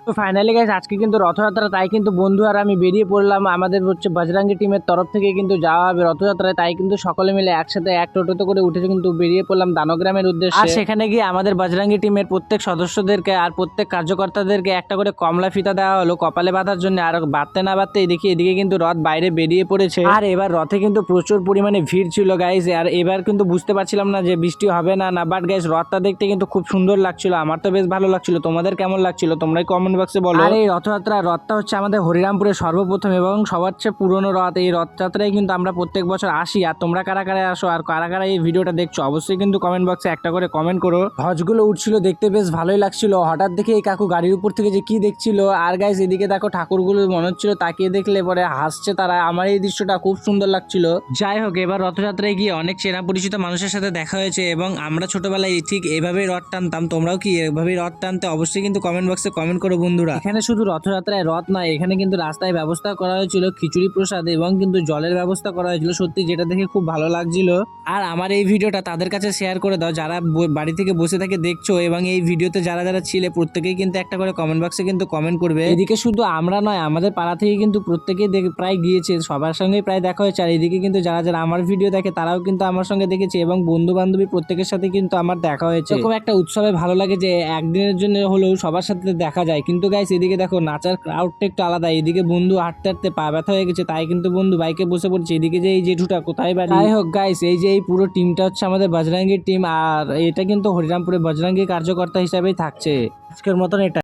তো finally guys আজকে কিন্তু রথযাত্রা, তাই কিন্তু বন্ধু আর আমি বেরিয়ে পড়লাম। আমাদের হচ্ছে বজরঙ্গী টিমের তরফ থেকে কিন্তু যাওয়া হবে রথযাত্রায়, তাই কিন্তু সকলে মিলে একসাথে এক টোটোতে করে উঠে কিন্তু বেরিয়ে পড়লাম দানগ্রামের উদ্দেশ্যে। আর সেখানে গিয়ে আমাদের বজরঙ্গী টিমের প্রত্যেক সদস্যদেরকে আর প্রত্যেক কার্যকর্তাদেরকে একটা করে কমলা ফিতা দেওয়া হলো কপালে বাঁধার জন্য। আর বাঁধতে না বাঁধতে এদিকে কিন্তু রথ বাইরে বেরিয়ে পড়েছে। আর এবার রথে কিন্তু প্রচুর পরিমাণে ভিড় ছিল গাইস। আর এবার কিন্তু বুঝতে পারছিলাম না যে বৃষ্টি হবে না বাট গাইস রথটা দেখতে কিন্তু খুব সুন্দর লাগছিল, আমার তো বেশ ভালো লাগছিল। তোমাদের কেমন লাগছিল তোমরাই কমেন্ট বক্সে বলো। আর এই রথটা হচ্ছে আমাদের হরিরামপুরের সর্বপ্রথম এবং সবার চেয়ে পুরনো রথ। এই রথযাত্রায় কিন্তু আমরা প্রত্যেক বছর আসি। আর তোমরা কারা কারা আসো আর কারা কারা এই ভিডিওটা দেখছো অবশ্যই কিন্তু কমেন্ট বক্সে একটা করে কমেন্ট করো। হজগুলো উঠছিল দেখতে বেশ ভালোই লাগছিল। হঠাৎ দেখে এই কাকু গাড়ির উপর থেকে যে কি দেখছিল। আর গাইস এদিকে দেখো ঠাকুরগুলো মনে হচ্ছিল তাকিয়ে দেখলে পরে হাসছে তারা। আমার এই দৃশ্যটা খুব সুন্দর লাগছিল। যাই হোক, এবার রথযাত্রায় গিয়ে অনেক চেনা পরিচিত মানুষের সাথে দেখা হয়েছে এবং আমরা ছোটবেলায় ঠিক এভাবেই রথ টানতাম। তোমরাও কি এভাবেই রথ টানতে অবশ্যই কিন্তু কমেন্ট বক্সে কমেন্ট করো বন্ধুরা। এখানে শুধু রথযাত্রায় রথ নয়, এখানে কিন্তু রাস্তায় ব্যবস্থা করা হয়েছিল খিচুড়ি প্রসাদ এবং কিন্তু জলের ব্যবস্থা করা হয়েছিল, সত্যি যেটা দেখে খুব ভালো লাগছিল। আর আমার এই ভিডিওটা তাদের কাছে শেয়ার করে দাও যারা বাড়ি থেকে বসে থেকে দেখছো, এবং এই ভিডিওতে যারা যারা ছিলে প্রত্যেকেই কিন্তু একটা করে কমেন্ট বক্সে কিন্তু কমেন্ট করবে। এদিকে শুধু আমরা নয়, আমাদের পাড়া থেকে কিন্তু প্রত্যেকেই প্রায় গিয়েছে, সবার সঙ্গেই প্রায় দেখা হয়েছে। আর এদিকে কিন্তু যারা যারা আমার ভিডিও দেখে তারাও কিন্তু আমার সঙ্গে দেখেছে এবং বন্ধু বান্ধবী প্রত্যেকের সাথে কিন্তু আমার দেখা হয়েছে। এরকম একটা উৎসবে ভালো লাগে যে একদিনের জন্য হলেও সবার সাথে দেখা যায়। কিন্তু গাইস এদিকে দেখো নাচার ক্রাউডটা একটু আলাদা। এদিকে বন্ধু হাঁটতে হাঁটতে পা ব্যথা হয়ে গেছে, তাই কিন্তু বন্ধু বাইকে বসে পড়ছে। এদিকে যে এই জেঠুটা কোথায় বাড়ি। যাই হোক গাইস, এই যে এই পুরো টিমটা হচ্ছে আমাদের বজরঙ্গীর টিম, আর এটা কিন্তু হরিরামপুরে বজরঙ্গী কার্যকর্তা হিসাবেই থাকছে। আজকের মতন এটা।